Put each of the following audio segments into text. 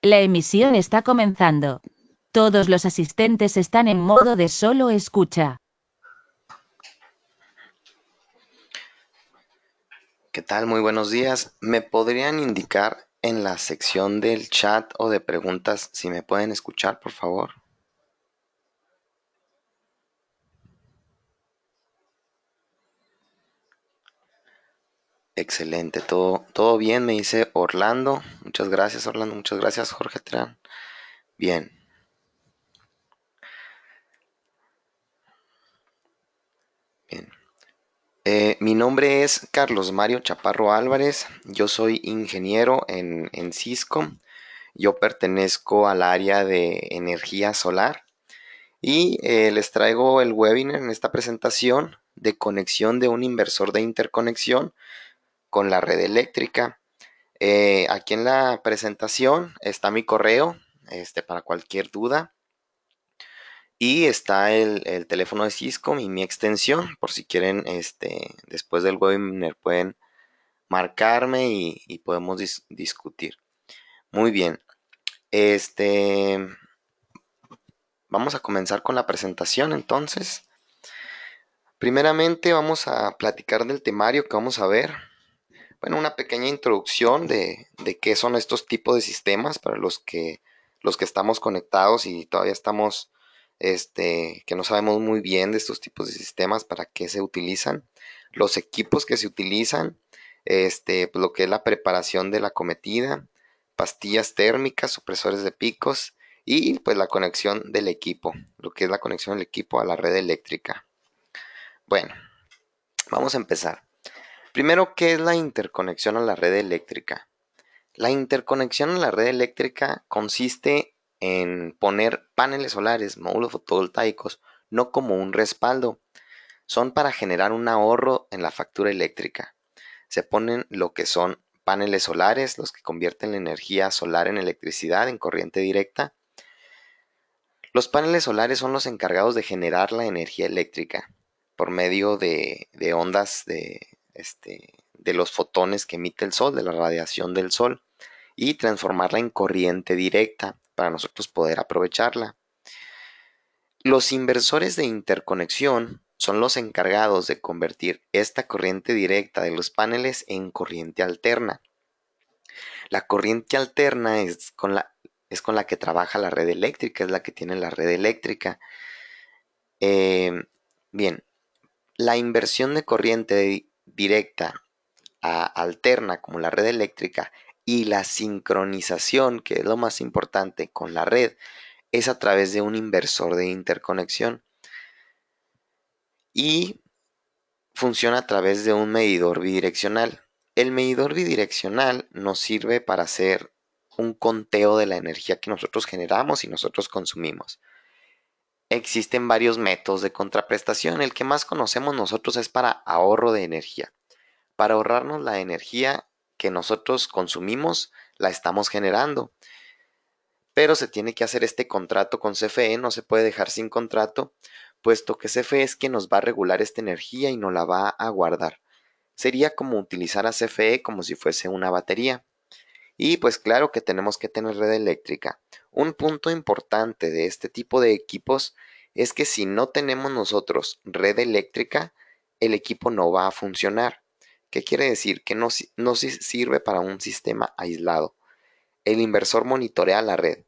La emisión está comenzando. Todos los asistentes están en modo de solo escucha. ¿Qué tal? Muy buenos días. ¿Me podrían indicar en la sección del chat o de preguntas si me pueden escuchar, por favor? Excelente, todo bien, me dice Orlando. Muchas gracias, Orlando. Muchas gracias, Jorge Terán. Bien, bien. Mi nombre es Carlos Mario Chaparro Álvarez. Yo soy ingeniero en Cisco. Yo pertenezco al área de energía solar y les traigo el webinar en esta presentación de conexión de un inversor de interconexión con la red eléctrica. Aquí en la presentación está mi correo, para cualquier duda. Y está el teléfono de Cisco y mi extensión, por si quieren, después del webinar pueden marcarme y podemos discutir. Muy bien, este, vamos a comenzar con la presentación entonces. Primeramente vamos a platicar del temario que vamos a ver. Bueno, una pequeña introducción de qué son estos tipos de sistemas para los que estamos conectados y todavía estamos, que no sabemos muy bien de estos tipos de sistemas, para qué se utilizan, los equipos que se utilizan, pues lo que es la preparación de la cometida, pastillas térmicas, supresores de picos y pues la conexión del equipo, lo que es la conexión del equipo a la red eléctrica. Bueno, vamos a empezar. Primero, ¿qué es la interconexión a la red eléctrica? La interconexión a la red eléctrica consiste en poner paneles solares, módulos fotovoltaicos, no como un respaldo, son para generar un ahorro en la factura eléctrica. Se ponen lo que son paneles solares, los que convierten la energía solar en electricidad, en corriente directa. Los paneles solares son los encargados de generar la energía eléctrica por medio de ondas de los fotones que emite el sol, de la radiación del sol, y transformarla en corriente directa para nosotros poder aprovecharla. Los inversores de interconexión son los encargados de convertir esta corriente directa de los paneles en corriente alterna. La corriente alterna es con la que trabaja la red eléctrica, es la que tiene la red eléctrica. Bien, la inversión de corriente directa a alterna como la red eléctrica y la sincronización, que es lo más importante, con la red, es a través de un inversor de interconexión y funciona a través de un medidor bidireccional. El medidor bidireccional nos sirve para hacer un conteo de la energía que nosotros generamos y nosotros consumimos. Existen varios métodos de contraprestación. El que más conocemos nosotros es para ahorro de energía. Para ahorrarnos la energía que nosotros consumimos, la estamos generando. Pero se tiene que hacer este contrato con CFE, no se puede dejar sin contrato, puesto que CFE es quien nos va a regular esta energía y nos la va a guardar. Sería como utilizar a CFE como si fuese una batería. Y pues claro que tenemos que tener red eléctrica. Un punto importante de este tipo de equipos es que si no tenemos nosotros red eléctrica, el equipo no va a funcionar. ¿Qué quiere decir? Que no sirve para un sistema aislado. El inversor monitorea la red.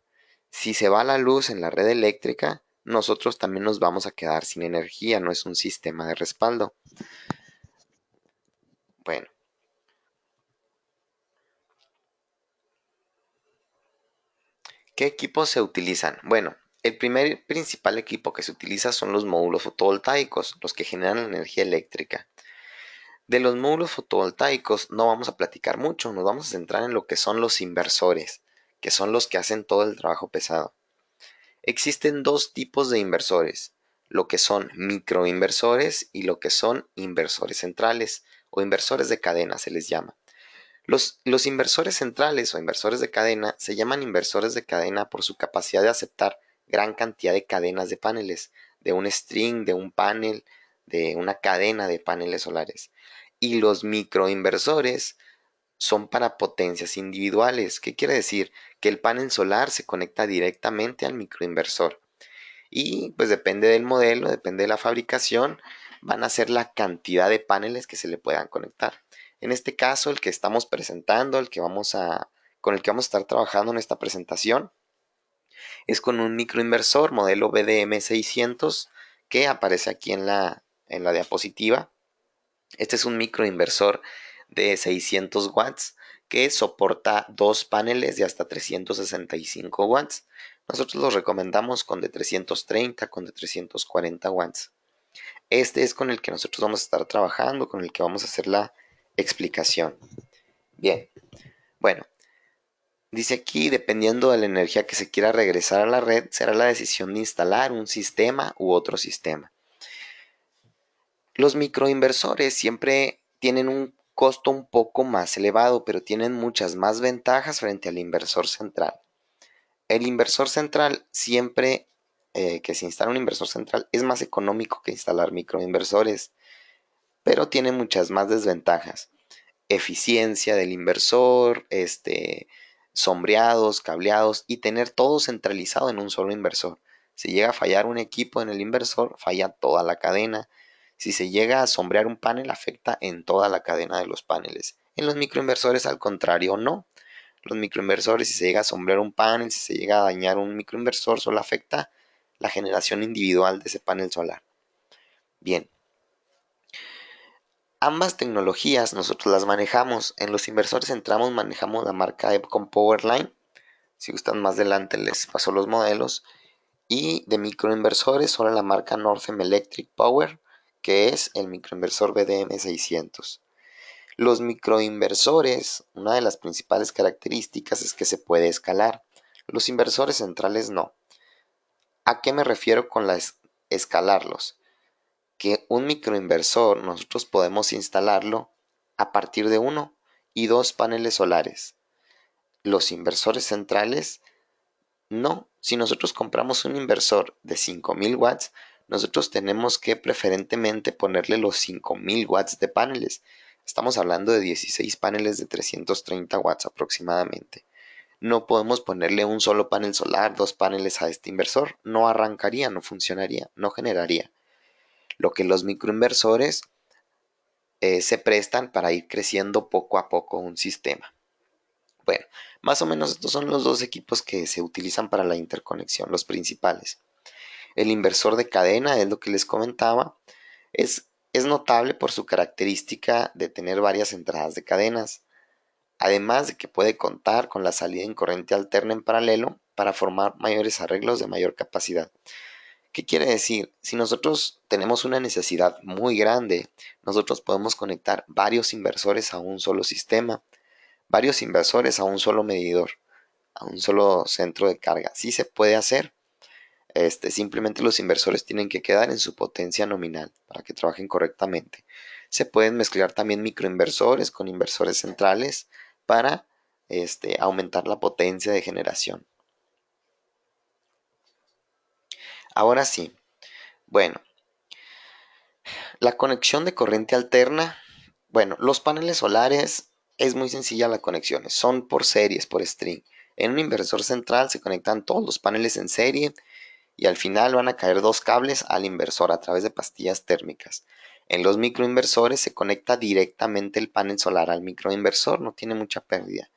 Si se va la luz en la red eléctrica, nosotros también nos vamos a quedar sin energía, no es un sistema de respaldo. Bueno, ¿qué equipos se utilizan? Bueno, el primer principal equipo que se utiliza son los módulos fotovoltaicos, los que generan energía eléctrica. De los módulos fotovoltaicos no vamos a platicar mucho, nos vamos a centrar en lo que son los inversores, que son los que hacen todo el trabajo pesado. Existen dos tipos de inversores, lo que son microinversores y lo que son inversores centrales o inversores de cadena se les llama. Los inversores centrales o inversores de cadena se llaman inversores de cadena por su capacidad de aceptar gran cantidad de cadenas de paneles, de un string, de un panel, de una cadena de paneles solares. Y los microinversores son para potencias individuales. ¿Qué quiere decir? Que el panel solar se conecta directamente al microinversor. Y pues depende del modelo, depende de la fabricación, van a ser la cantidad de paneles que se le puedan conectar. En este caso, el que estamos presentando, con el que vamos a estar trabajando en esta presentación, es con un microinversor modelo BDM600 que aparece aquí en la diapositiva. Este es un microinversor de 600 watts que soporta dos paneles de hasta 365 watts. Nosotros los recomendamos con de 330, con de 340 watts. Este es con el que nosotros vamos a estar trabajando, con el que vamos a hacer la explicación. Bien, bueno, dice aquí, dependiendo de la energía que se quiera regresar a la red, será la decisión de instalar un sistema u otro sistema. Los microinversores siempre tienen un costo un poco más elevado, pero tienen muchas más ventajas frente al inversor central. El inversor central siempre que se instala un inversor central es más económico que instalar microinversores, pero tiene muchas más desventajas. Eficiencia del inversor, sombreados, cableados y tener todo centralizado en un solo inversor. Si llega a fallar un equipo en el inversor, falla toda la cadena. Si se llega a sombrear un panel, afecta en toda la cadena de los paneles. En los microinversores, al contrario, no. Los microinversores, si se llega a sombrear un panel, si se llega a dañar un microinversor, solo afecta la generación individual de ese panel solar. Bien, ambas tecnologías nosotros las manejamos. En los inversores manejamos la marca Epcon Powerline. Si gustan más adelante les paso los modelos. Y de microinversores solo la marca Northern Electric Power, que es el microinversor BDM600. Los microinversores, una de las principales características es que se puede escalar. Los inversores centrales no. ¿A qué me refiero con escalarlos? Que un microinversor nosotros podemos instalarlo a partir de uno y dos paneles solares. Los inversores centrales no. Si nosotros compramos un inversor de 5000 watts, nosotros tenemos que preferentemente ponerle los 5000 watts de paneles. Estamos hablando de 16 paneles de 330 watts aproximadamente. No podemos ponerle un solo panel solar, dos paneles a este inversor. No arrancaría, no funcionaría, no generaría. Lo que los microinversores se prestan para ir creciendo poco a poco un sistema. Bueno, más o menos estos son los dos equipos que se utilizan para la interconexión, los principales. El inversor de cadena es lo que les comentaba. Es notable por su característica de tener varias entradas de cadenas, además de que puede contar con la salida en corriente alterna en paralelo para formar mayores arreglos de mayor capacidad. ¿Qué quiere decir? Si nosotros tenemos una necesidad muy grande, nosotros podemos conectar varios inversores a un solo sistema, varios inversores a un solo medidor, a un solo centro de carga. Sí se puede hacer. Simplemente los inversores tienen que quedar en su potencia nominal para que trabajen correctamente. Se pueden mezclar también microinversores con inversores centrales para aumentar la potencia de generación. Ahora sí, bueno, la conexión de corriente alterna. Bueno, los paneles solares es muy sencilla la conexión, son por series, por string. En un inversor central se conectan todos los paneles en serie y al final van a caer dos cables al inversor a través de pastillas térmicas. En los microinversores se conecta directamente el panel solar al microinversor, no tiene mucha pérdida.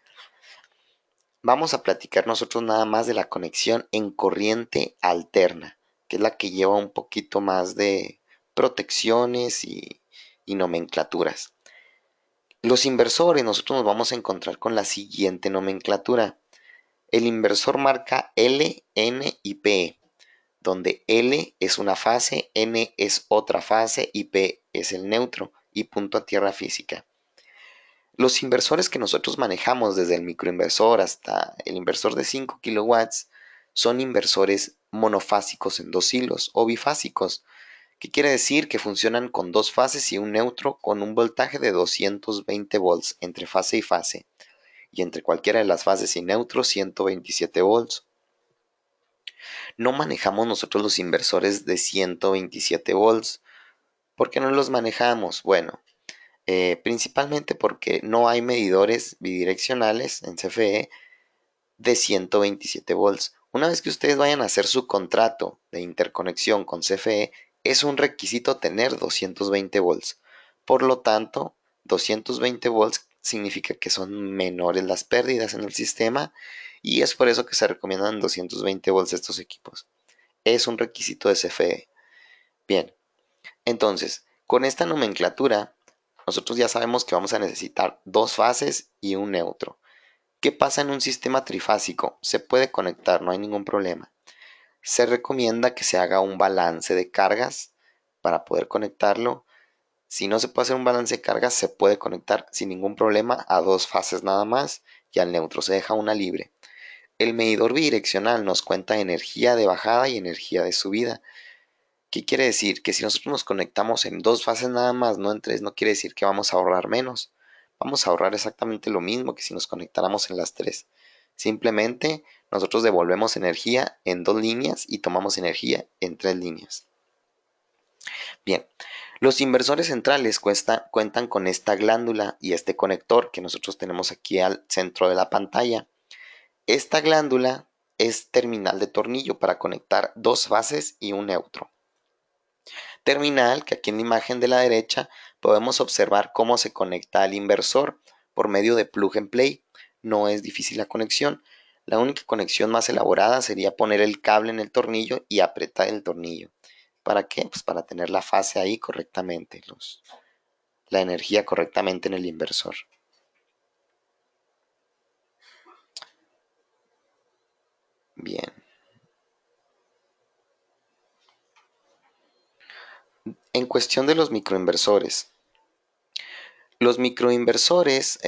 Vamos a platicar nosotros nada más de la conexión en corriente alterna, que es la que lleva un poquito más de protecciones y nomenclaturas. Los inversores, nosotros nos vamos a encontrar con la siguiente nomenclatura. El inversor marca L, N y P, donde L es una fase, N es otra fase y P es el neutro y punto a tierra física. Los inversores que nosotros manejamos desde el microinversor hasta el inversor de 5 kilowatts son inversores monofásicos en dos hilos o bifásicos, que quiere decir que funcionan con dos fases y un neutro con un voltaje de 220 volts entre fase y fase, y entre cualquiera de las fases y neutro 127 volts. No manejamos nosotros los inversores de 127 volts. ¿Por qué no los manejamos? Bueno, principalmente porque no hay medidores bidireccionales en CFE de 127 volts. Una vez que ustedes vayan a hacer su contrato de interconexión con CFE, es un requisito tener 220 volts. Por lo tanto, 220 volts significa que son menores las pérdidas en el sistema y es por eso que se recomiendan 220 volts estos equipos. Es un requisito de CFE. Bien, entonces, con esta nomenclatura, nosotros ya sabemos que vamos a necesitar dos fases y un neutro. ¿Qué pasa en un sistema trifásico? Se puede conectar, no hay ningún problema. Se recomienda que se haga un balance de cargas para poder conectarlo. Si no se puede hacer un balance de cargas, se puede conectar sin ningún problema a dos fases nada más y al neutro se deja una libre. El medidor bidireccional nos cuenta energía de bajada y energía de subida. ¿Qué quiere decir? Que si nosotros nos conectamos en dos fases nada más, no en tres, no quiere decir que vamos a ahorrar menos. Vamos a ahorrar exactamente lo mismo que si nos conectáramos en las tres. Simplemente nosotros devolvemos energía en dos líneas y tomamos energía en tres líneas. Bien, los inversores centrales cuentan con esta glándula y este conector que nosotros tenemos aquí al centro de la pantalla. Esta glándula es terminal de tornillo para conectar dos fases y un neutro. Terminal que aquí en la imagen de la derecha podemos observar cómo se conecta al inversor por medio de plug and play. No es difícil la conexión. La única conexión más elaborada sería poner el cable en el tornillo y apretar el tornillo. ¿Para qué? Pues para tener la fase ahí correctamente, la energía correctamente en el inversor. Bien. En cuestión de los microinversores. Los microinversores,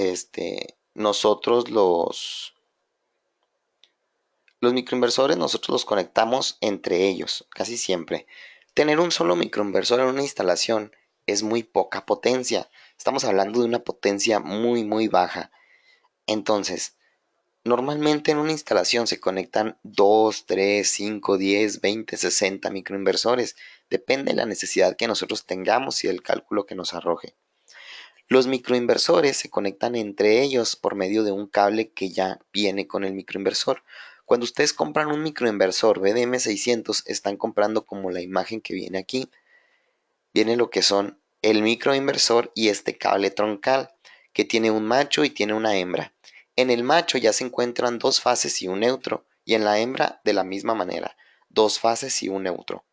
los microinversores nosotros los conectamos entre ellos, casi siempre. Tener un solo microinversor en una instalación es muy poca potencia. Estamos hablando de una potencia muy, muy baja. Entonces, normalmente en una instalación se conectan 2, 3, 5, 10, 20, 60 microinversores. Depende de la necesidad que nosotros tengamos y del cálculo que nos arroje. Los microinversores se conectan entre ellos por medio de un cable que ya viene con el microinversor. Cuando ustedes compran un microinversor BDM600, están comprando como la imagen que viene aquí. Viene lo que son el microinversor y este cable troncal, que tiene un macho y tiene una hembra. En el macho ya se encuentran dos fases y un neutro, y en la hembra de la misma manera, dos fases y un neutro.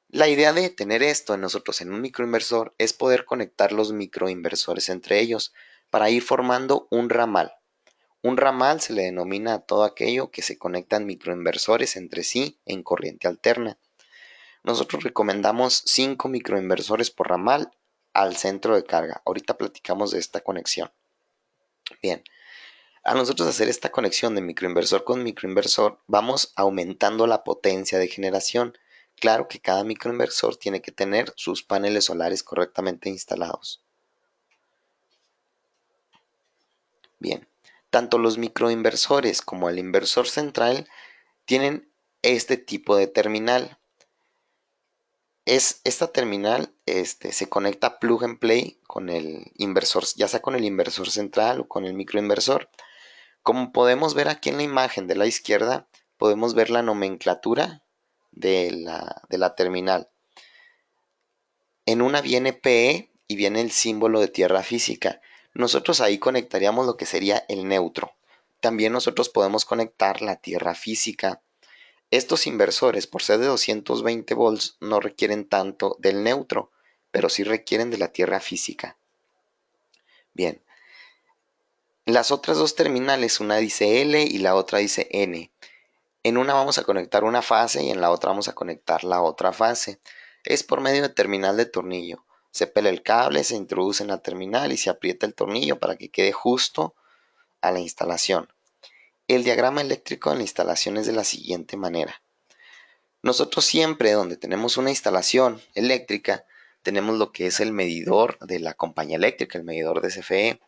La idea de tener esto en nosotros en un microinversor es poder conectar los microinversores entre ellos para ir formando un ramal. Un ramal se le denomina a todo aquello que se conectan microinversores entre sí en corriente alterna. Nosotros recomendamos 5 microinversores por ramal al centro de carga. Ahorita platicamos de esta conexión. Bien, a nosotros hacer esta conexión de microinversor con microinversor, vamos aumentando la potencia de generación. Claro que cada microinversor tiene que tener sus paneles solares correctamente instalados. Bien, tanto los microinversores como el inversor central tienen este tipo de terminal. Esta terminal se conecta plug and play con el inversor, ya sea con el inversor central o con el microinversor. Como podemos ver aquí en la imagen de la izquierda, podemos ver la nomenclatura de la terminal. En una viene PE y viene el símbolo de tierra física. Nosotros ahí conectaríamos lo que sería el neutro. También nosotros podemos conectar la tierra física. Estos inversores, por ser de 220 volts, no requieren tanto del neutro, pero sí requieren de la tierra física. Bien. Las otras dos terminales, una dice L y la otra dice N. En una vamos a conectar una fase y en la otra vamos a conectar la otra fase. Es por medio de terminal de tornillo. Se pela el cable, se introduce en la terminal y se aprieta el tornillo para que quede justo a la instalación. El diagrama eléctrico en la instalación es de la siguiente manera. Nosotros siempre donde tenemos una instalación eléctrica, tenemos lo que es el medidor de la compañía eléctrica, el medidor de CFE.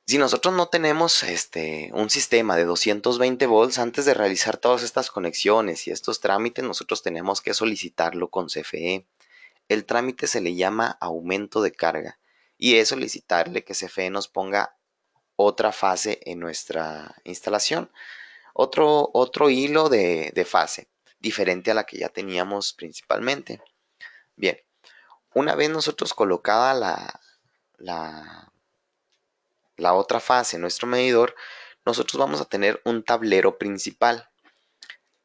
Si nosotros no tenemos un sistema de 220 volts, antes de realizar todas estas conexiones y estos trámites, nosotros tenemos que solicitarlo con CFE. El trámite se le llama aumento de carga y es solicitarle que CFE nos ponga otra fase en nuestra instalación, otro hilo de fase, diferente a la que ya teníamos principalmente. Bien, una vez nosotros colocada la, la otra fase en nuestro medidor, nosotros vamos a tener un tablero principal.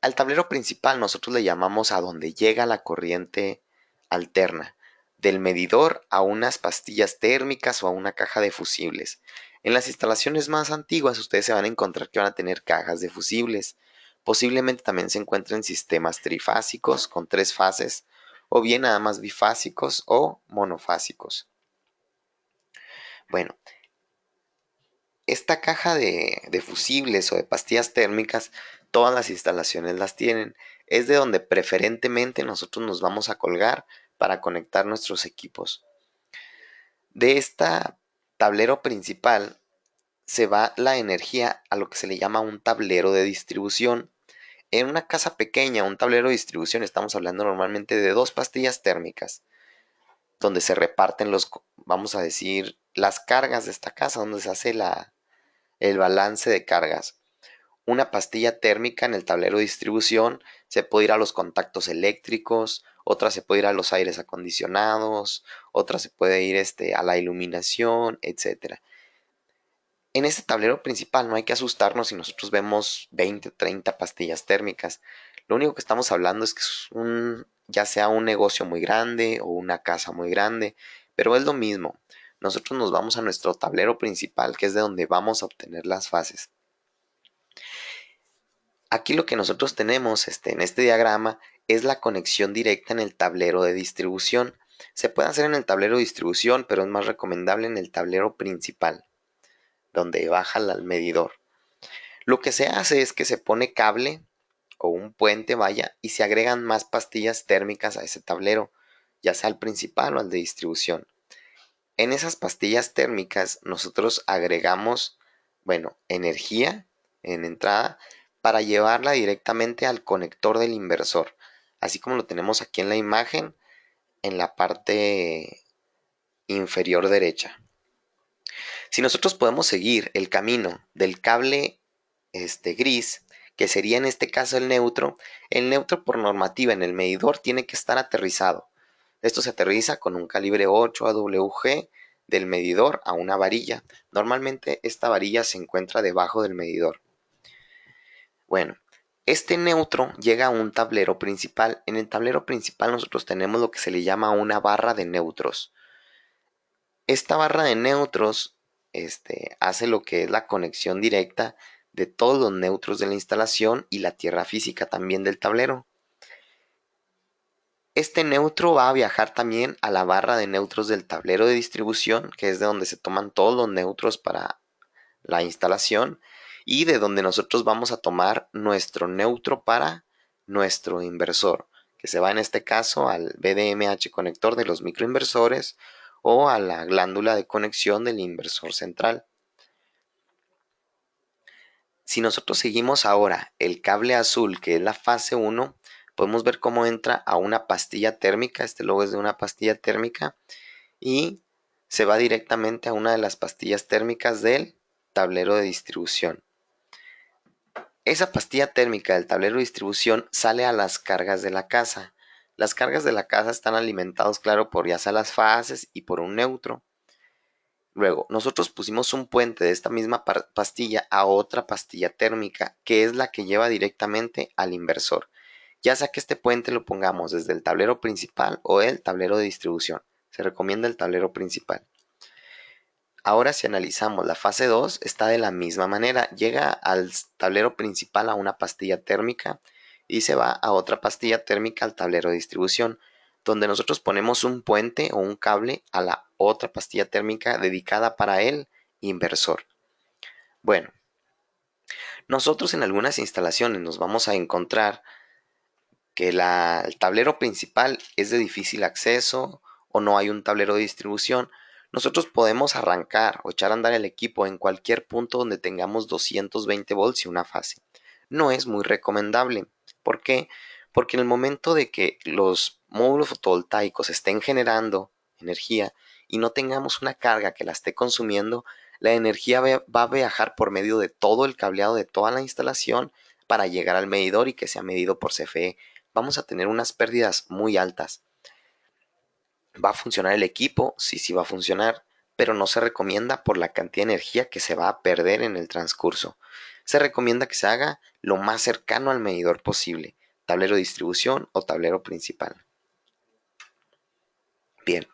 Al tablero principal nosotros le llamamos a donde llega la corriente alterna, del medidor a unas pastillas térmicas o a una caja de fusibles. En las instalaciones más antiguas ustedes se van a encontrar que van a tener cajas de fusibles. Posiblemente también se encuentren sistemas trifásicos con 3 fases o bien nada más bifásicos o monofásicos. Bueno, esta caja de fusibles o de pastillas térmicas, todas las instalaciones las tienen. Es de donde preferentemente nosotros nos vamos a colgar para conectar nuestros equipos. De esta tablero principal se va la energía a lo que se le llama un tablero de distribución. En una casa pequeña, un tablero de distribución, estamos hablando normalmente de 2 pastillas térmicas, donde se reparten vamos a decir, las cargas de esta casa, donde se hace el balance de cargas. Una pastilla térmica en el tablero de distribución se puede ir a los contactos eléctricos, otra se puede ir a los aires acondicionados, otra se puede ir a la iluminación, etc. En este tablero principal no hay que asustarnos si nosotros vemos 20, 30 pastillas térmicas. Lo único que estamos hablando es que es ya sea un negocio muy grande o una casa muy grande, pero es lo mismo. Nosotros nos vamos a nuestro tablero principal, que es de donde vamos a obtener las fases. Aquí lo que nosotros tenemos en este diagrama es la conexión directa en el tablero de distribución. Se puede hacer en el tablero de distribución, pero es más recomendable en el tablero principal, donde baja al medidor. Lo que se hace es que se pone cable o un puente, vaya, y se agregan más pastillas térmicas a ese tablero, ya sea al principal o al de distribución. En esas pastillas térmicas nosotros agregamos, bueno, energía en entrada para llevarla directamente al conector del inversor, así como lo tenemos aquí en la imagen en la parte inferior derecha. Si nosotros podemos seguir el camino del cable gris, que sería en este caso el neutro por normativa en el medidor tiene que estar aterrizado. Esto se aterriza con un calibre 8 AWG del medidor a una varilla. Normalmente esta varilla se encuentra debajo del medidor. Bueno, este neutro llega a un tablero principal. En el tablero principal nosotros tenemos lo que se le llama una barra de neutros. Esta barra de neutros hace lo que es la conexión directa de todos los neutros de la instalación y la tierra física también del tablero. Este neutro va a viajar también a la barra de neutros del tablero de distribución, que es de donde se toman todos los neutros para la instalación y de donde nosotros vamos a tomar nuestro neutro para nuestro inversor, que se va en este caso al BDMH conector de los microinversores o a la glándula de conexión del inversor central. Si nosotros seguimos ahora el cable azul, que es la fase 1, podemos ver cómo entra a una pastilla térmica. Este logo es de una pastilla térmica y se va directamente a una de las pastillas térmicas del tablero de distribución. Esa pastilla térmica del tablero de distribución sale a las cargas de la casa. Las cargas de la casa están alimentados, claro, por ya sea las fases y por un neutro. Luego, nosotros pusimos un puente de esta misma pastilla a otra pastilla térmica, que es la que lleva directamente al inversor. Ya sea que este puente lo pongamos desde el tablero principal o el tablero de distribución. Se recomienda el tablero principal. Ahora si analizamos la fase 2, está de la misma manera. Llega al tablero principal a una pastilla térmica y se va a otra pastilla térmica al tablero de distribución, donde nosotros ponemos un puente o un cable a la otra pastilla térmica dedicada para el inversor. Bueno, nosotros en algunas instalaciones nos vamos a encontrar que el tablero principal es de difícil acceso o no hay un tablero de distribución. Nosotros podemos arrancar o echar a andar el equipo en cualquier punto donde tengamos 220 volts y una fase. No es muy recomendable. ¿Por qué? porque en el momento de que los módulos fotovoltaicos estén generando energía y no tengamos una carga que la esté consumiendo, la energía va a viajar por medio de todo el cableado de toda la instalación para llegar al medidor y que sea medido por CFE. Vamos a tener unas pérdidas muy altas. ¿Va a funcionar el equipo? Sí, sí va a funcionar, pero no se recomienda por la cantidad de energía que se va a perder en el transcurso. Se recomienda que se haga lo más cercano al medidor posible, tablero de distribución o tablero principal. Bien,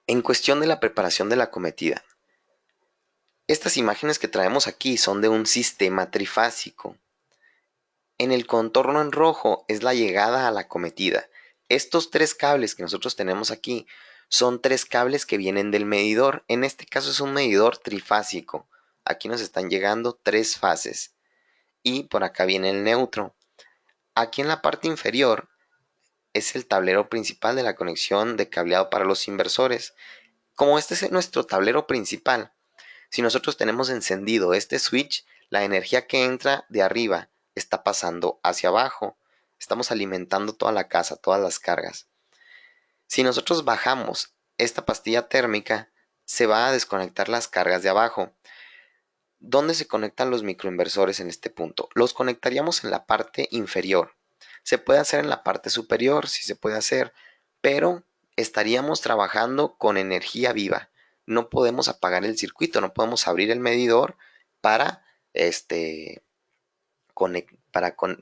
en cuestión de la preparación de la acometida, estas imágenes que traemos aquí son de un sistema trifásico. En el contorno en rojo es la llegada a la acometida. Estos tres cables que nosotros tenemos aquí son tres cables que vienen del medidor. En este caso es un medidor trifásico. Aquí nos están llegando tres fases. Y por acá viene el neutro. Aquí en la parte inferior es el tablero principal de la conexión de cableado para los inversores. Como este es nuestro tablero principal, si nosotros tenemos encendido este switch, la energía que entra de arriba está pasando hacia abajo. Estamos alimentando toda la casa, todas las cargas. Si nosotros bajamos esta pastilla térmica, se va a desconectar las cargas de abajo. ¿Dónde se conectan los microinversores en este punto? Los conectaríamos en la parte inferior. Se puede hacer en la parte superior, sí se puede hacer, pero estaríamos trabajando con energía viva. No podemos apagar el circuito, no podemos abrir el medidor para,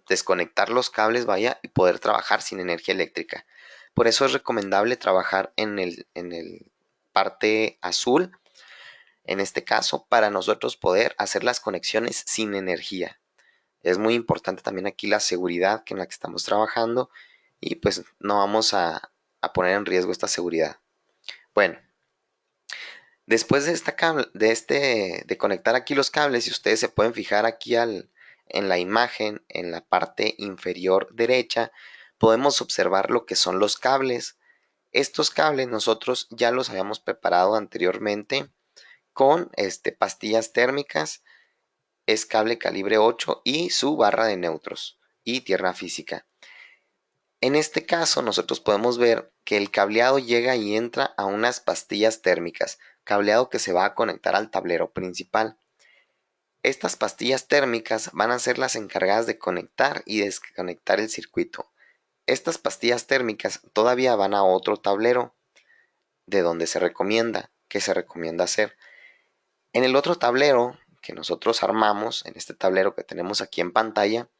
desconectar los cables, vaya, y poder trabajar sin energía eléctrica. Por eso es recomendable trabajar en el parte azul, en este caso, para nosotros poder hacer las conexiones sin energía. Es muy importante también aquí la seguridad en la que estamos trabajando y pues no vamos a poner en riesgo esta seguridad. Bueno, después de conectar aquí los cables, si ustedes se pueden fijar aquí en la imagen, en la parte inferior derecha, podemos observar lo que son los cables. Estos cables nosotros ya los habíamos preparado anteriormente con pastillas térmicas, es cable calibre 8 y su barra de neutros y tierra física. En este caso nosotros podemos ver que el cableado llega y entra a unas pastillas térmicas, cableado que se va a conectar al tablero principal. Estas pastillas térmicas van a ser las encargadas de conectar y desconectar el circuito. Estas pastillas térmicas todavía van a otro tablero de donde que se recomienda hacer. En el otro tablero que nosotros armamos, en este tablero que tenemos aquí en pantalla,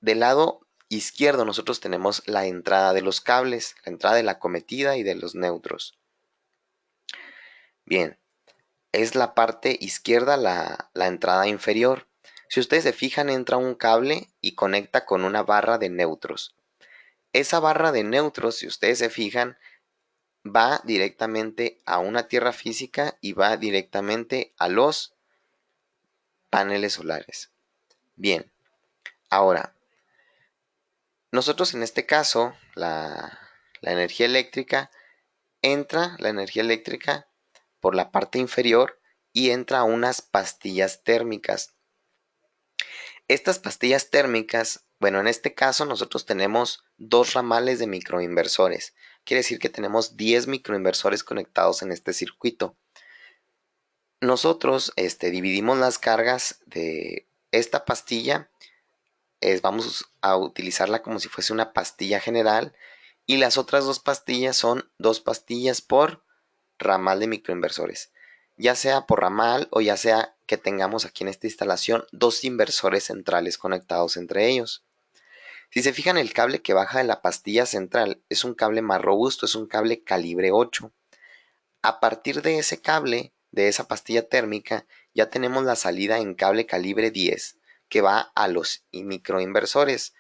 del lado izquierdo nosotros tenemos la entrada de los cables, la entrada de la acometida y de los neutros. Bien, es la parte izquierda la entrada inferior. Si ustedes se fijan, entra un cable y conecta con una barra de neutros. Esa barra de neutros, si ustedes se fijan, va directamente a una tierra física y va directamente a los paneles solares. Bien, ahora, nosotros en este caso, la energía eléctrica, entra la energía eléctrica por la parte inferior y entra a unas pastillas térmicas. Estas pastillas térmicas, bueno, en este caso nosotros tenemos dos ramales de microinversores. Quiere decir que tenemos 10 microinversores conectados en este circuito. Nosotros dividimos las cargas de esta pastilla. Vamos a utilizarla como si fuese una pastilla general. Y las otras dos pastillas son dos pastillas por ramal de microinversores. Ya sea por ramal o ya sea que tengamos aquí en esta instalación dos inversores centrales conectados entre ellos. Si se fijan, el cable que baja de la pastilla central es un cable más robusto, es un cable calibre 8. A partir de ese cable, de esa pastilla térmica, ya tenemos la salida en cable calibre 10 que va a los microinversores.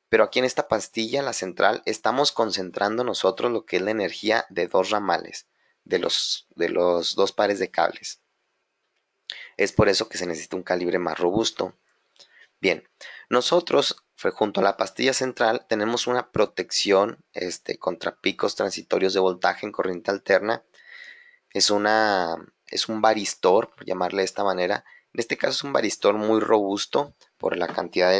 Pero aquí en esta pastilla, la central, estamos concentrando nosotros lo que es la energía de dos ramales, de los dos pares de cables. Es por eso que se necesita un calibre más robusto. Bien, nosotros junto a la pastilla central tenemos una protección contra picos transitorios de voltaje en corriente alterna. Es un varistor, por llamarle de esta manera. En este caso es un varistor muy robusto por la cantidad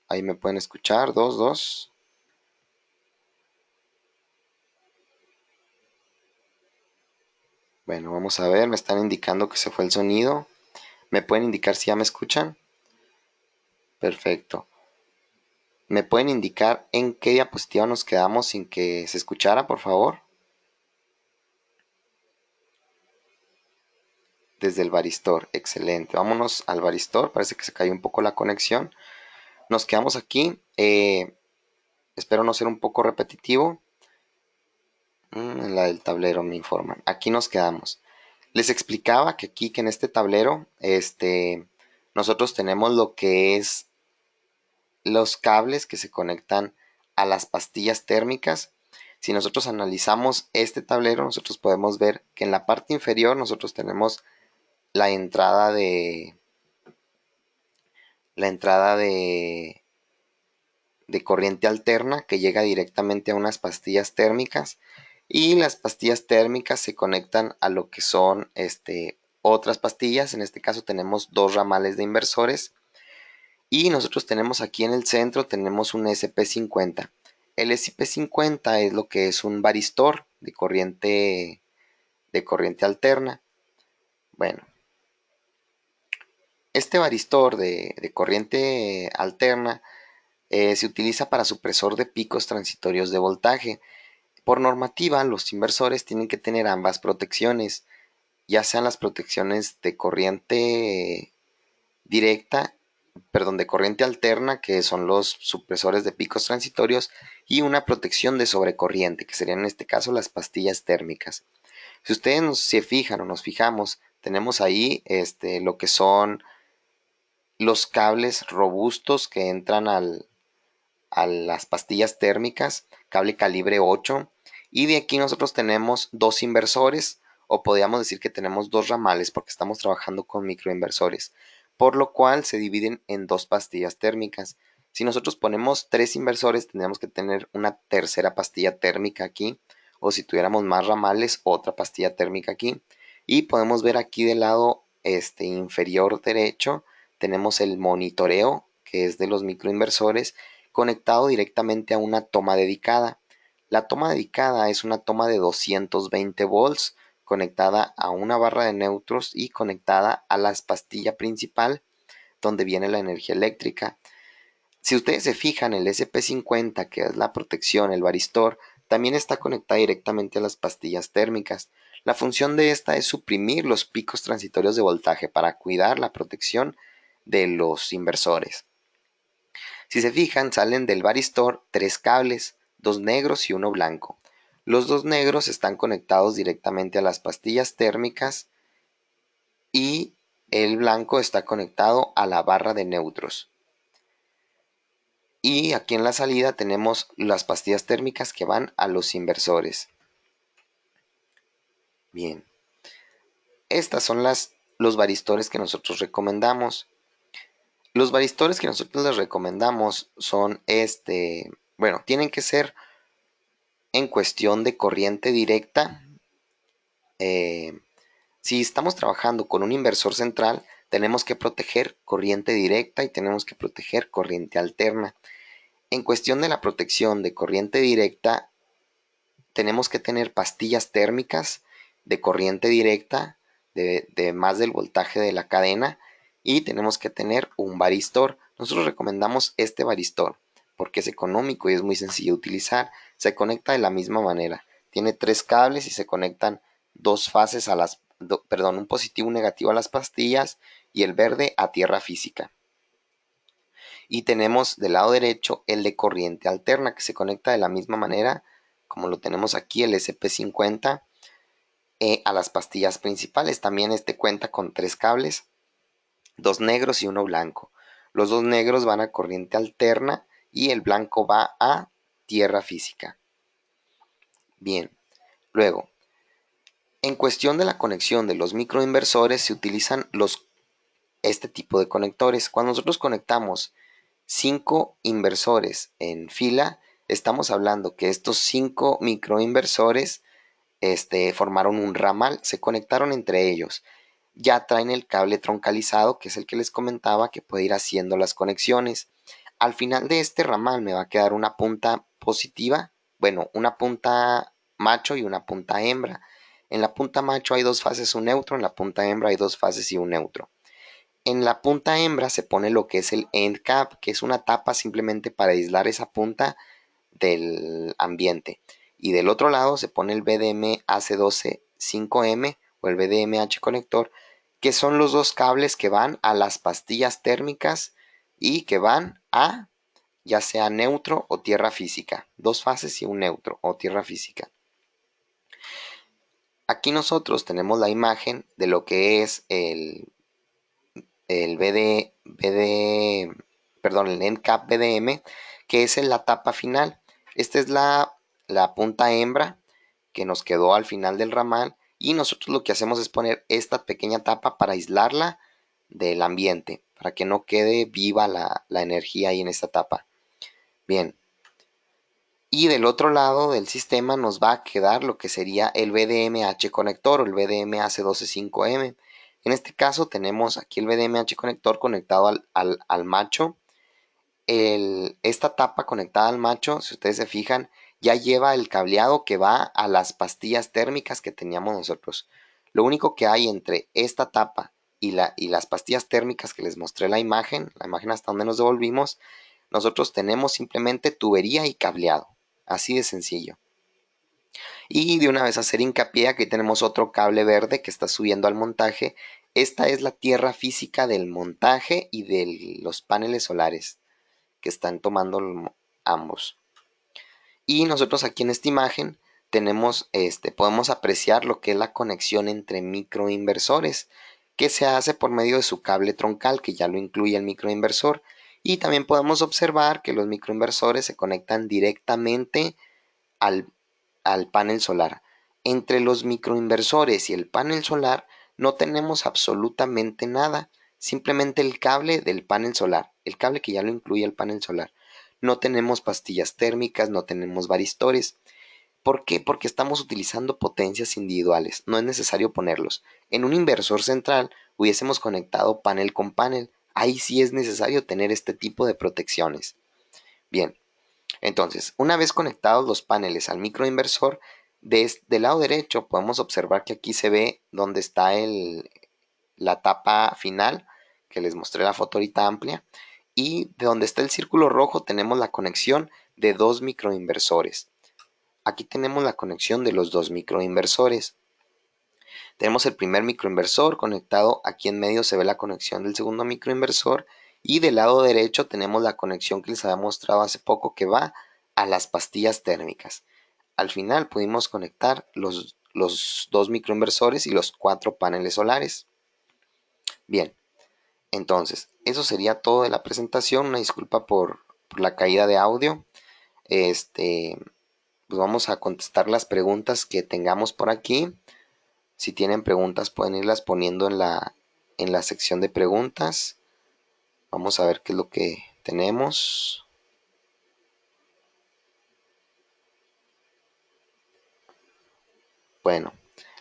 Ahí me pueden escuchar. 2, 2. Bueno, vamos a ver. Me están indicando que se fue el sonido. ¿Me pueden indicar si ya me escuchan? Perfecto. ¿Me pueden indicar en qué diapositiva nos quedamos sin que se escuchara, por favor? Desde el varistor. Excelente. Vámonos al varistor. Parece que se cayó un poco la conexión. Nos quedamos aquí. Espero no ser un poco repetitivo. En la del tablero me informan. Aquí nos quedamos. Les explicaba que aquí, que en este tablero, nosotros tenemos lo que es los cables que se conectan a las pastillas térmicas. Si nosotros analizamos este tablero, nosotros podemos ver que en la parte inferior nosotros tenemos la entrada de corriente alterna que llega directamente a unas pastillas térmicas, y las pastillas térmicas se conectan a lo que son otras pastillas. En este caso tenemos dos ramales de inversores, y nosotros tenemos aquí en el centro tenemos un SP50. El SP50 es lo que es un varistor de corriente alterna. Bueno, este varistor de corriente alterna se utiliza para supresor de picos transitorios de voltaje. Por normativa, los inversores tienen que tener ambas protecciones, ya sean las protecciones de corriente directa, perdón, de corriente alterna, que son los supresores de picos transitorios, y una protección de sobrecorriente, que serían en este caso las pastillas térmicas. Si ustedes se fijan o nos fijamos, tenemos ahí lo que son los cables robustos que entran a las pastillas térmicas, cable calibre 8, y de aquí nosotros tenemos dos inversores, o podríamos decir que tenemos dos ramales porque estamos trabajando con microinversores, por lo cual se dividen en dos pastillas térmicas. Si nosotros ponemos tres inversores, tendríamos que tener una tercera pastilla térmica aquí, o si tuviéramos más ramales, otra pastilla térmica aquí. Y podemos ver aquí del lado inferior derecho, tenemos el monitoreo, que es de los microinversores, conectado directamente a una toma dedicada. La toma dedicada es una toma de 220 volts conectada a una barra de neutros y conectada a la pastilla principal donde viene la energía eléctrica. Si ustedes se fijan, el SP50, que es la protección, el varistor, también está conectada directamente a las pastillas térmicas. La función de esta es suprimir los picos transitorios de voltaje para cuidar la protección de los inversores. Si se fijan, salen del varistor tres cables, dos negros y uno blanco. Los dos negros están conectados directamente a las pastillas térmicas, y el blanco está conectado a la barra de neutros. Y aquí en la salida tenemos las pastillas térmicas que van a los inversores. Bien, estas son los varistores que nosotros recomendamos. Los varistores que nosotros les recomendamos son bueno, tienen que ser en cuestión de corriente directa. Si estamos trabajando con un inversor central, tenemos que proteger corriente directa y tenemos que proteger corriente alterna. En cuestión de la protección de corriente directa, tenemos que tener pastillas térmicas de corriente directa de más del voltaje de la cadena, y tenemos que tener un varistor. Nosotros recomendamos este varistor porque es económico y es muy sencillo de utilizar. Se conecta de la misma manera. Tiene tres cables y se conectan dos fases un positivo y un negativo a las pastillas, y el verde a tierra física. Y tenemos del lado derecho el de corriente alterna, que se conecta de la misma manera como lo tenemos aquí, el SP50, a las pastillas principales. También cuenta con tres cables, dos negros y uno blanco. Los dos negros van a corriente alterna y el blanco va a tierra física. Bien, luego, en cuestión de la conexión de los microinversores, se utilizan este tipo de conectores. Cuando nosotros conectamos 5 inversores en fila, estamos hablando que estos 5 microinversores formaron un ramal, se conectaron entre ellos. Ya traen el cable troncalizado, que es el que les comentaba, que puede ir haciendo las conexiones. Al final de este ramal me va a quedar una punta positiva, bueno, una punta macho y una punta hembra. En la punta macho hay dos fases, un neutro, en la punta hembra hay dos fases y un neutro. En la punta hembra se pone lo que es el end cap, que es una tapa simplemente para aislar esa punta del ambiente. Y del otro lado se pone el BDM AC12 5M o el BDMH conector, que son los dos cables que van a las pastillas térmicas y que van a ya sea neutro o tierra física. Dos fases y un neutro o tierra física. Aquí nosotros tenemos la imagen de lo que es el perdón, el EndCap BDM, que es en la tapa final. Esta es la punta hembra que nos quedó al final del ramal y nosotros lo que hacemos es poner esta pequeña tapa para aislarla del ambiente, para que no quede viva la energía ahí en esta tapa. Bien, y del otro lado del sistema nos va a quedar lo que sería el BDMH conector o el BDM-AC125M. En este caso tenemos aquí el BDMH conector conectado al macho. Esta tapa conectada al macho, si ustedes se fijan, ya lleva el cableado que va a las pastillas térmicas que teníamos nosotros. Lo único que hay entre esta tapa y las pastillas térmicas que les mostré la imagen hasta donde nos devolvimos, nosotros tenemos simplemente tubería y cableado. Así de sencillo. Y de una vez hacer hincapié, aquí tenemos otro cable verde que está subiendo al montaje. Esta es la tierra física del montaje y de los paneles solares que están tomando ambos. Y nosotros aquí en esta imagen tenemos, podemos apreciar lo que es la conexión entre microinversores, que se hace por medio de su cable troncal, que ya lo incluye el microinversor. Y también podemos observar que los microinversores se conectan directamente al, al panel solar. Entre los microinversores y el panel solar no tenemos absolutamente nada, simplemente el cable del panel solar, el cable que ya lo incluye el panel solar. No tenemos pastillas térmicas, no tenemos varistores. ¿Por qué? Porque estamos utilizando potencias individuales, no es necesario ponerlos. En un inversor central hubiésemos conectado panel con panel, ahí sí es necesario tener este tipo de protecciones. Bien, entonces, una vez conectados los paneles al microinversor, del lado derecho podemos observar que aquí se ve donde está la tapa final, que les mostré la foto ahorita amplia, y de donde está el círculo rojo tenemos la conexión de dos microinversores. Aquí tenemos la conexión de los dos microinversores. Tenemos el primer microinversor conectado, aquí en medio se ve la conexión del segundo microinversor y del lado derecho tenemos la conexión que les había mostrado hace poco que va a las pastillas térmicas. Al final pudimos conectar los dos microinversores y los 4 paneles solares. Bien, entonces eso sería todo de la presentación. Una disculpa por la caída de audio. Este, pues vamos a contestar las preguntas que tengamos por aquí. Si tienen preguntas pueden irlas poniendo en la sección de preguntas. Vamos a ver qué es lo que tenemos. Bueno,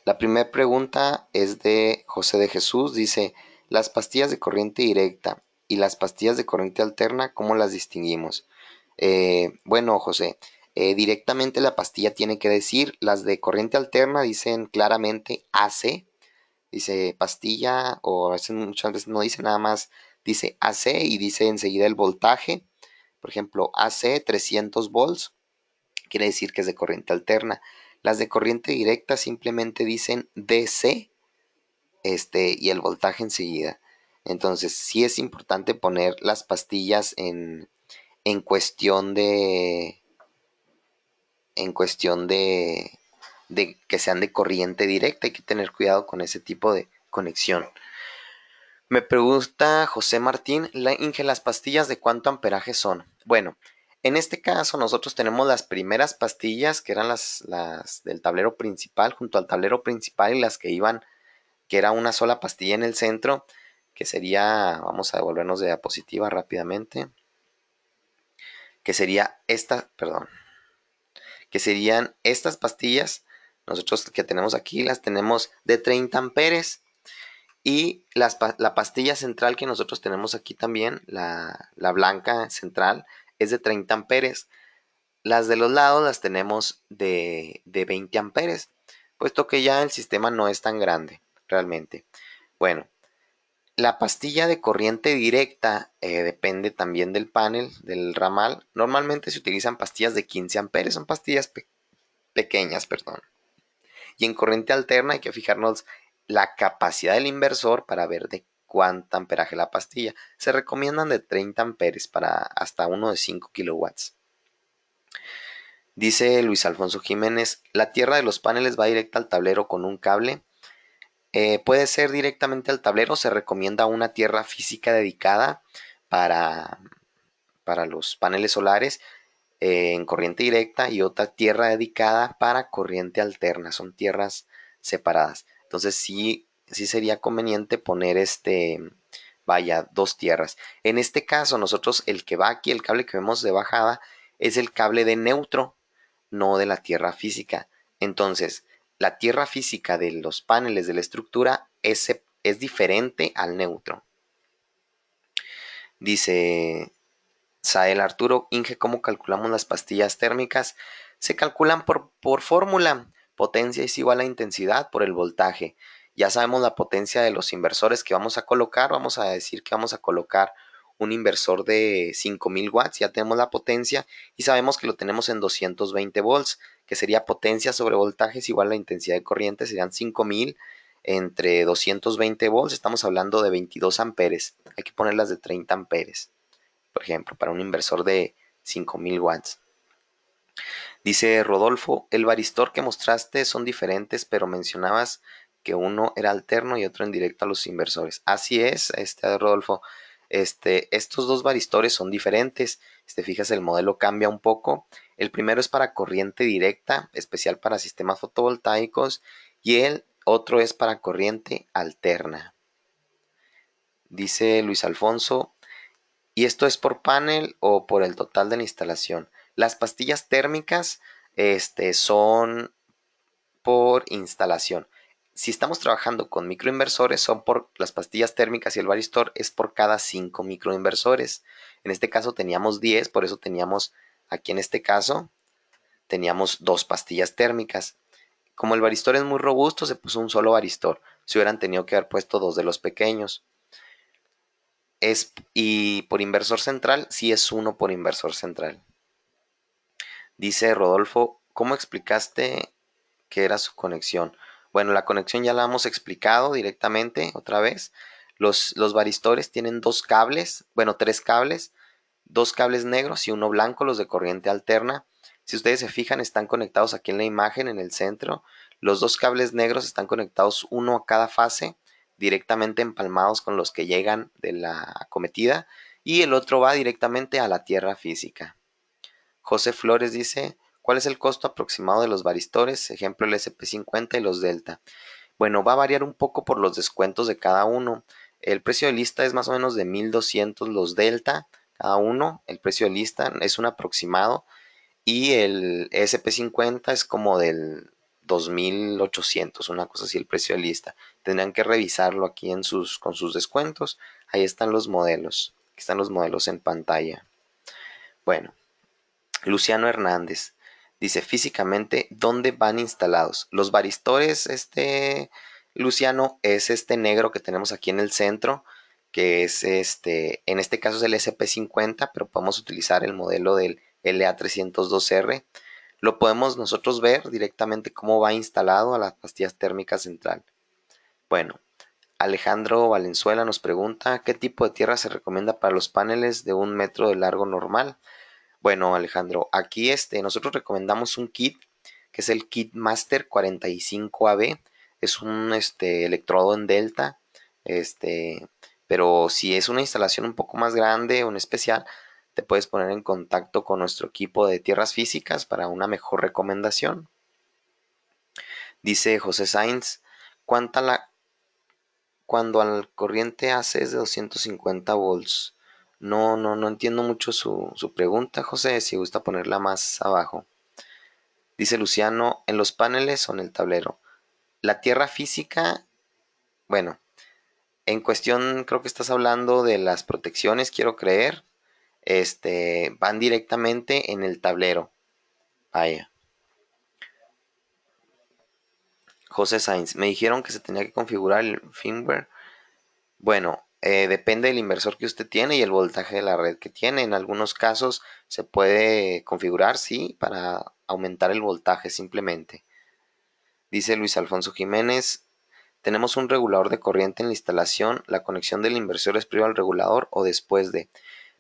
la primera pregunta es de José de Jesús. Dice, las pastillas de corriente directa y las pastillas de corriente alterna, ¿cómo las distinguimos? Bueno, José, directamente la pastilla tiene que decir, las de corriente alterna dicen claramente AC, dice pastilla, o muchas veces no dice nada más, dice AC y dice enseguida el voltaje. Por ejemplo, AC 300 volts, quiere decir que es de corriente alterna. Las de corriente directa simplemente dicen DC, y el voltaje enseguida. Entonces, sí es importante poner las pastillas en cuestión de, en cuestión de que sean de corriente directa. Hay que tener cuidado con ese tipo de conexión. Me pregunta José Martín, Inge, ¿las pastillas de cuánto amperaje son? Bueno, en este caso nosotros tenemos las primeras pastillas que eran las del tablero principal, junto al tablero principal y las que iban, que era una sola pastilla en el centro, que sería, vamos a devolvernos de diapositiva rápidamente, que sería esta, perdón, que serían estas pastillas, nosotros que tenemos aquí las tenemos de 30 amperes Y la pastilla central que nosotros tenemos aquí también, la blanca central, es de 30 amperes. Las de los lados las tenemos de 20 amperes, puesto que ya el sistema no es tan grande realmente. Bueno, la pastilla de corriente directa depende también del panel, del ramal. Normalmente se utilizan pastillas de 15 amperes, son pastillas pequeñas, perdón. Y en corriente alterna hay que fijarnos la capacidad del inversor para ver de cuánta amperaje la pastilla. Se recomiendan de 30 amperes para hasta uno de 5 kilowatts. Dice Luis Alfonso Jiménez, la tierra de los paneles va directa al tablero con un cable. Puede ser directamente al tablero, se recomienda una tierra física dedicada para, para los paneles solares en corriente directa y otra tierra dedicada para corriente alterna. Son tierras separadas. Entonces sí sería conveniente poner vaya, dos tierras. En este caso, nosotros el que va aquí, el cable que vemos de bajada, es el cable de neutro, no de la tierra física. Entonces, la tierra física de los paneles de la estructura es diferente al neutro. Dice Sael Arturo, Inge, ¿cómo calculamos las pastillas térmicas? Se calculan por fórmula. Potencia es igual a intensidad por el voltaje. Ya sabemos la potencia de los inversores que vamos a colocar. Vamos a decir que vamos a colocar un inversor de 5000 watts. Ya tenemos la potencia y sabemos que lo tenemos en 220 volts, que sería potencia sobre voltaje es igual a la intensidad de corriente. Serían 5000 entre 220 volts. Estamos hablando de 22 amperes. Hay que ponerlas de 30 amperes, por ejemplo, para un inversor de 5000 watts. Dice Rodolfo, el varistor que mostraste son diferentes, pero mencionabas que uno era alterno y otro en directo a los inversores. Así es, Rodolfo. Estos dos varistores son diferentes. Si te fijas, el modelo cambia un poco. El primero es para corriente directa, especial para sistemas fotovoltaicos, y el otro es para corriente alterna. Dice Luis Alfonso, ¿y esto es por panel o por el total de la instalación? Las pastillas térmicas, son por instalación. Si estamos trabajando con microinversores, son por las pastillas térmicas y el varistor es por cada 5 microinversores. En este caso teníamos 10, por eso teníamos, aquí en este caso, teníamos dos pastillas térmicas. Como el varistor es muy robusto, se puso un solo varistor. Se hubieran tenido que haber puesto dos de los pequeños. Y por inversor central, sí es uno por inversor central. Dice Rodolfo, ¿cómo explicaste que era su conexión? Bueno, la conexión ya la hemos explicado directamente otra vez. Los varistores tienen dos cables, bueno, tres cables, dos cables negros y uno blanco, los de corriente alterna. Si ustedes se fijan, están conectados aquí en la imagen, en el centro. Los dos cables negros están conectados uno a cada fase, directamente empalmados con los que llegan de la acometida, y el otro va directamente a la tierra física. José Flores dice, ¿cuál es el costo aproximado de los varistores? Ejemplo, el SP50 y los Delta. Bueno, va a variar un poco por los descuentos de cada uno. El precio de lista es más o menos de 1200 los Delta cada uno. El precio de lista es un aproximado. Y el SP50 es como del 2800, una cosa así, el precio de lista. Tendrán que revisarlo aquí con sus descuentos. Ahí están los modelos. Aquí están los modelos en pantalla. Bueno, Luciano Hernández dice físicamente dónde van instalados. Los varistores, Luciano, es este negro que tenemos aquí en el centro, que es en este caso es el SP50, pero podemos utilizar el modelo del LA302R. Lo podemos nosotros ver directamente cómo va instalado a las pastillas térmicas central. Bueno, Alejandro Valenzuela nos pregunta, ¿qué tipo de tierra se recomienda para los paneles de 1 metro de largo normal? Bueno, Alejandro, aquí nosotros recomendamos un kit que es el kit Master 45AB. Es un electrodo en delta. Este, pero si es una instalación un poco más grande o en especial, te puedes poner en contacto con nuestro equipo de tierras físicas para una mejor recomendación. Dice José Sainz, ¿cuánta la cuando al corriente AC es de 250 volts? No entiendo mucho su pregunta, José, si gusta ponerla más abajo. Dice Luciano, en los paneles o en el tablero. La tierra física, bueno, En cuestión, creo que estás hablando de las protecciones, quiero creer. Van directamente en el tablero. Vaya. José Sainz, me dijeron que se tenía que configurar el firmware. Bueno, depende del inversor que usted tiene y el voltaje de la red que tiene. En algunos casos se puede configurar, sí, para aumentar el voltaje simplemente. Dice Luis Alfonso Jiménez, tenemos un regulador de corriente en la instalación. ¿La conexión del inversor es previo al regulador o después de?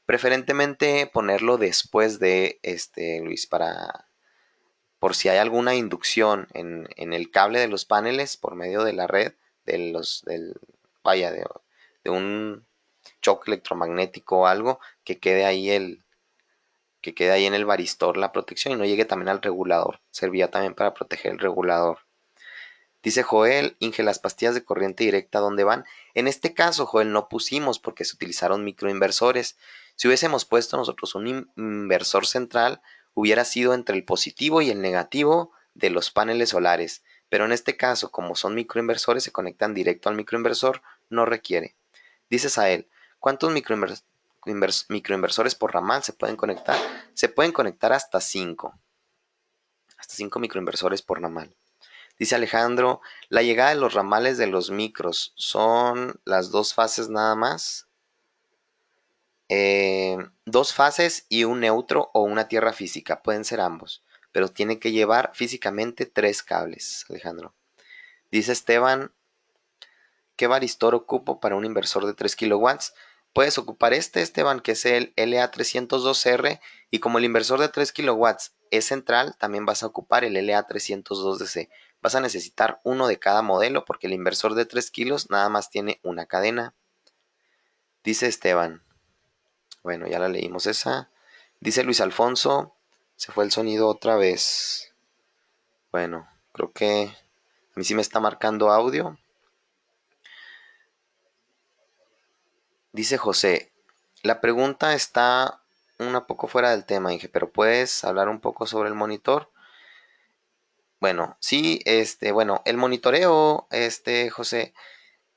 Preferentemente ponerlo después de, Luis, para por si hay alguna inducción en el cable de los paneles por medio de la red, vaya, de un choque electromagnético o algo, que quede ahí en el varistor la protección y no llegue también al regulador. Servía también para proteger el regulador. Dice Joel, Inge, las pastillas de corriente directa, ¿dónde van? En este caso, Joel, no pusimos porque se utilizaron microinversores. Si hubiésemos puesto nosotros un inversor central, hubiera sido entre el positivo y el negativo de los paneles solares. Pero en este caso, como son microinversores, se conectan directo al microinversor, no requiere. Dice Sael, ¿cuántos microinversores por ramal se pueden conectar? Se pueden conectar hasta 5. Hasta 5 microinversores por ramal. Dice Alejandro, la llegada de los ramales de los micros son las dos fases nada más. Dos fases y un neutro o una tierra física, pueden ser ambos, pero tiene que llevar físicamente 3 cables, Alejandro. Dice Esteban, ¿qué varistor ocupo para un inversor de 3 kilowatts? Puedes ocupar Esteban, que es el LA302R, y como el inversor de 3 kilowatts es central, también vas a ocupar el LA302DC. Vas a necesitar uno de cada modelo porque el inversor de 3 kilos nada más tiene una cadena. Dice Esteban. Bueno, ya la leímos esa. Dice Luis Alfonso. Se fue el sonido otra vez. Bueno, creo que a mí sí me está marcando audio. Dice José, la pregunta está un poco fuera del tema, Inge, pero ¿puedes hablar un poco sobre el monitor? Bueno, sí, bueno, el monitoreo, José,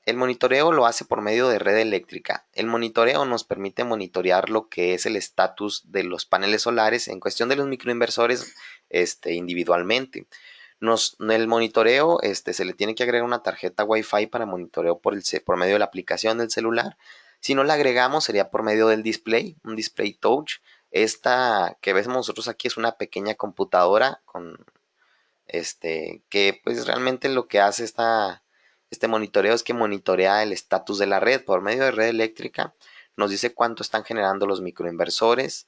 el monitoreo lo hace por medio de red eléctrica. El monitoreo nos permite monitorear lo que es el estatus de los paneles solares en cuestión de los microinversores, individualmente. El monitoreo, se le tiene que agregar una tarjeta Wi-Fi para monitoreo por medio de la aplicación del celular. Si no la agregamos sería por medio del display, un display touch. Esta que vemos nosotros aquí es una pequeña computadora que pues realmente lo que hace este monitoreo es que monitorea el estatus de la red por medio de red eléctrica, nos dice cuánto están generando los microinversores,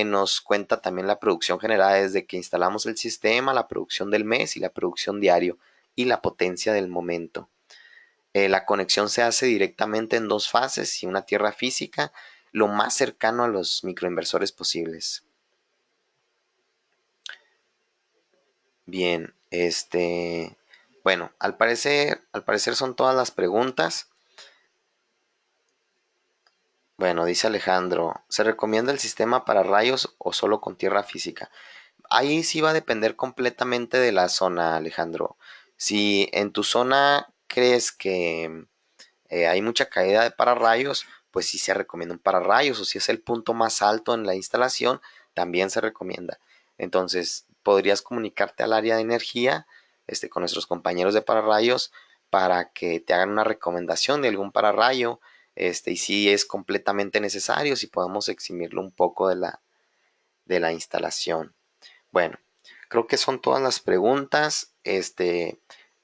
nos cuenta también la producción generada desde que instalamos el sistema, la producción del mes y la producción diario y la potencia del momento. La conexión se hace directamente en dos fases y una tierra física, lo más cercano a los microinversores posibles. Bien, bueno, al parecer son todas las preguntas. Bueno, dice Alejandro, ¿se recomienda el sistema para rayos o solo con tierra física? Ahí sí va a depender completamente de la zona, Alejandro. Si en tu zona crees que hay mucha caída de pararrayos, pues sí se recomienda un pararrayos, o si es el punto más alto en la instalación, también se recomienda. Entonces, podrías comunicarte al área de energía, con nuestros compañeros de pararrayos, para que te hagan una recomendación de algún pararrayo, y si es completamente necesario, si podemos eximirlo un poco de la instalación. Bueno, creo que son todas las preguntas.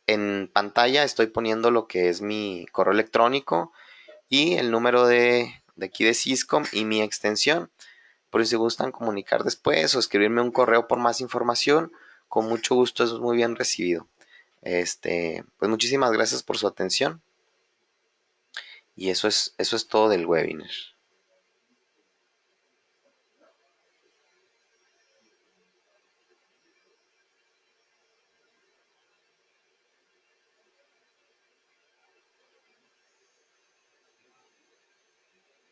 En pantalla estoy poniendo lo que es mi correo electrónico y el número de aquí de Syscom y mi extensión. Por si gustan comunicar después o escribirme un correo por más información, con mucho gusto, eso es muy bien recibido. Pues muchísimas gracias por su atención y eso es todo del webinar.